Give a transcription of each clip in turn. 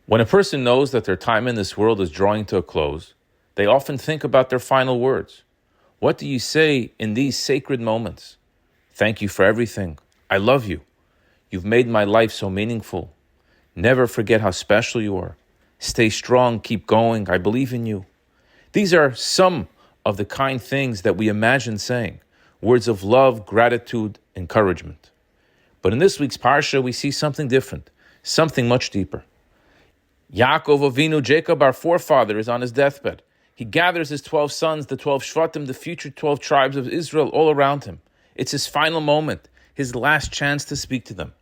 When a person knows that their time in this world is drawing to a close, they often think about their final words. What do you say in these sacred moments? Thank you for everything. I love you. You've made my life so meaningful. Never forget how special you are. Stay strong, keep going, I believe in you. These are some of the kind things that we imagine saying, words of love, gratitude, encouragement. But in this week's Parsha, we see something different, something much deeper. Yaakov Avinu, Jacob, our forefather, is on his deathbed. He gathers his 12 sons, the 12 Shvatim, the future 12 tribes of Israel, all around him. It's his final moment, his last chance to speak to them.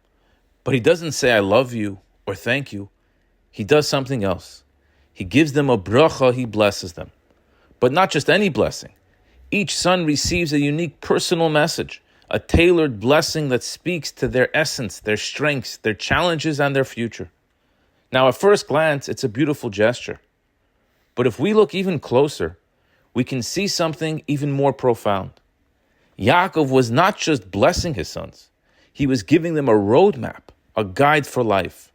But he doesn't say, I love you, or thank you. He does something else. He gives them a bracha, he blesses them. But not just any blessing. Each son receives a unique personal message, a tailored blessing that speaks to their essence, their strengths, their challenges, and their future. Now, at first glance, it's a beautiful gesture. But if we look even closer, we can see something even more profound. Yaakov was not just blessing his sons. He was giving them a roadmap, a guide for life.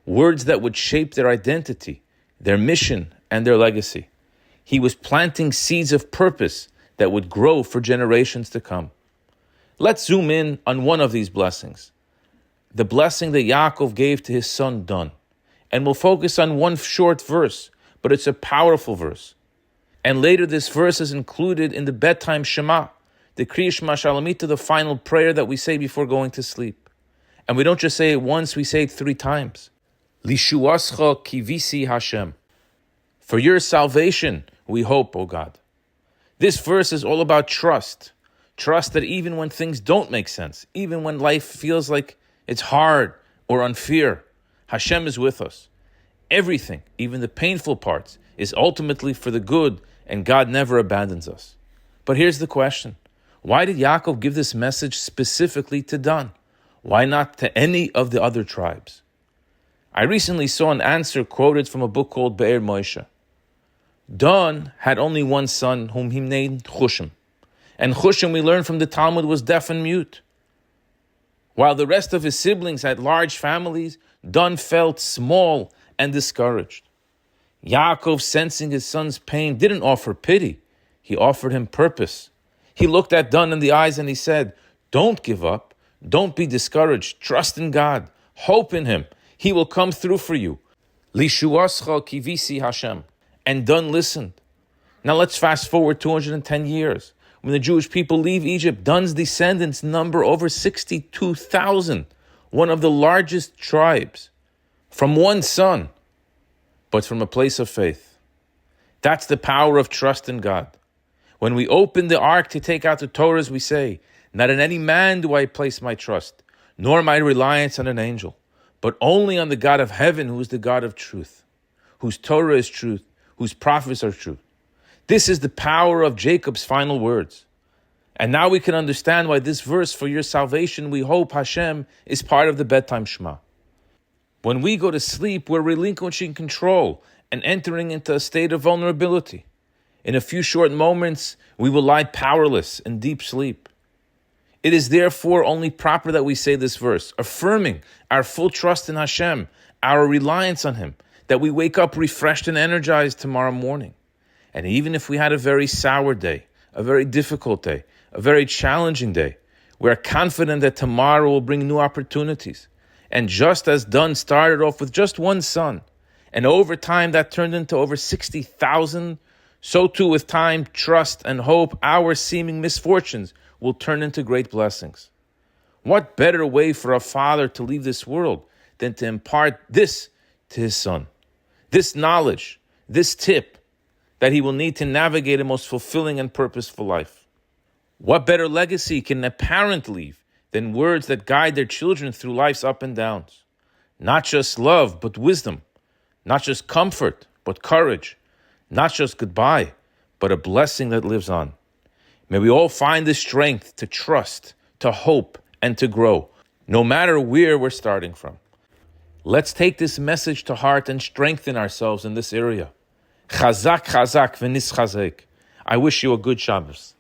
Words that would shape their identity, their mission, and their legacy. He was planting seeds of purpose that would grow for generations to come. Let's zoom in on one of these blessings. The blessing that Yaakov gave to his son Dan. And we'll focus on one short verse, but it's a powerful verse. And later this verse is included in the bedtime Shema, the Kriya Shema Shalamita, the final prayer that we say before going to sleep. And we don't just say it once, we say it 3 times. Lishuascha kivisi Hashem. For your salvation, we hope, O God. This verse is all about trust. Trust that even when things don't make sense, even when life feels like it's hard or unfair, Hashem is with us. Everything, even the painful parts, is ultimately for the good, and God never abandons us. But here's the question. Why did Yaakov give this message specifically to Dan? Why not to any of the other tribes? I recently saw an answer quoted from a book called Be'er Moshe. Dan had only one son whom he named Chushim. And Chushim, we learn from the Talmud, was deaf and mute. While the rest of his siblings had large families, Dan felt small and discouraged. Yaakov, sensing his son's pain, didn't offer pity. He offered him purpose. He looked at Dan in the eyes and he said, don't give up. Don't be discouraged. Trust in God. Hope in Him. He will come through for you. Lishuascha kivisi Hashem. And Dan listened. Now let's fast forward 210 years. When the Jewish people leave Egypt, Dan's descendants number over 62,000, one of the largest tribes, from one son, but from a place of faith. That's the power of trust in God. When we open the ark to take out the Torahs, we say, not in any man do I place my trust, nor my reliance on an angel, but only on the God of heaven, who is the God of truth, whose Torah is truth, whose prophets are truth. This is the power of Jacob's final words. And now we can understand why this verse, for your salvation, we hope, Hashem, is part of the bedtime Shema. When we go to sleep, we're relinquishing control and entering into a state of vulnerability. In a few short moments, we will lie powerless in deep sleep. It is therefore only proper that we say this verse, affirming our full trust in Hashem, our reliance on Him, that we wake up refreshed and energized tomorrow morning. And even if we had a very sour day, a very difficult day, a very challenging day, we are confident that tomorrow will bring new opportunities. And just as Dan started off with just one son, and over time that turned into over 60,000, so too with time, trust, and hope, our seeming misfortunes will turn into great blessings. What better way for a father to leave this world than to impart this to his son? This knowledge, this tip that he will need to navigate a most fulfilling and purposeful life. What better legacy can a parent leave than words that guide their children through life's up and downs? Not just love, but wisdom. Not just comfort, but courage. Not just goodbye, but a blessing that lives on. May we all find the strength to trust, to hope, and to grow, no matter where we're starting from. Let's take this message to heart and strengthen ourselves in this area. Chazak, chazak, v'nischazek. I wish you a good Shabbos.